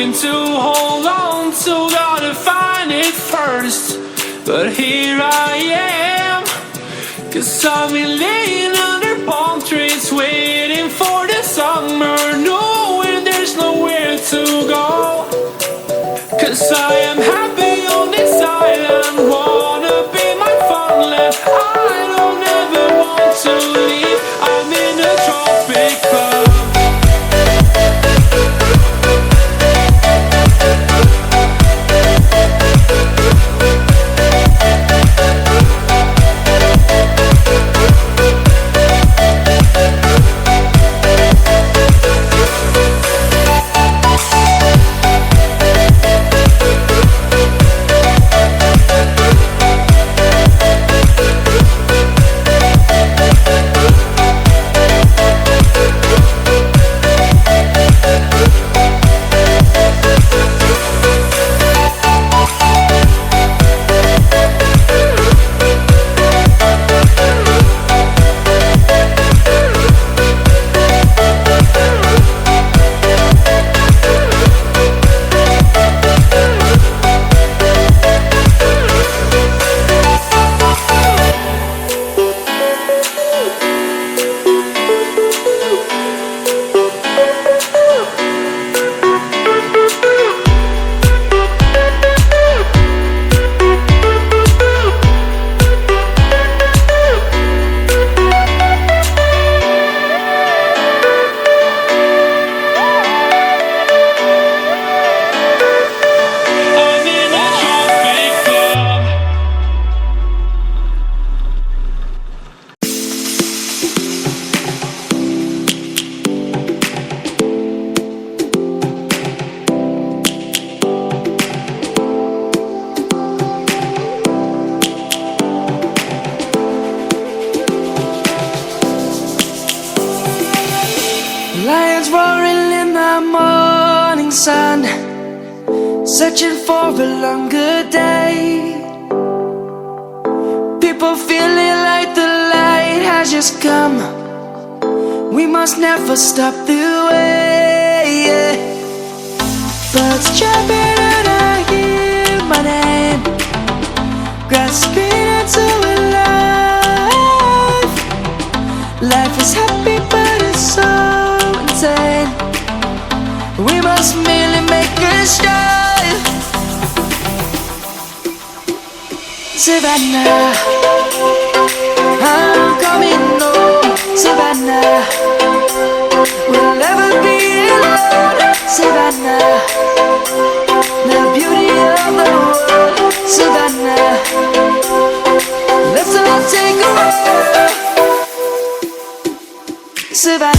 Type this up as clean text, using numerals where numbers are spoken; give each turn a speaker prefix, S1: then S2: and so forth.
S1: trying to hold on to, gotta find it first. But here I am, 'cause I've been laying under palm trees, waiting for the summer, knowing there's nowhere to go. 'Cause I am happy on this island, wanna be my farmland. I don't ever want to leave, I'm in a tropic club.
S2: Lions roaring in the morning sun, searching for a longer day. People feeling like the light has just come. We must never stop the way. Birds chirping and I hear my name, grasping into a life. Life is happy but it's so insane. We must merely make a start. Savannah, I'm coming home. Savannah, we'll never be alone. Savannah, the beauty of the world. Savannah, let's all take a walk. Savannah.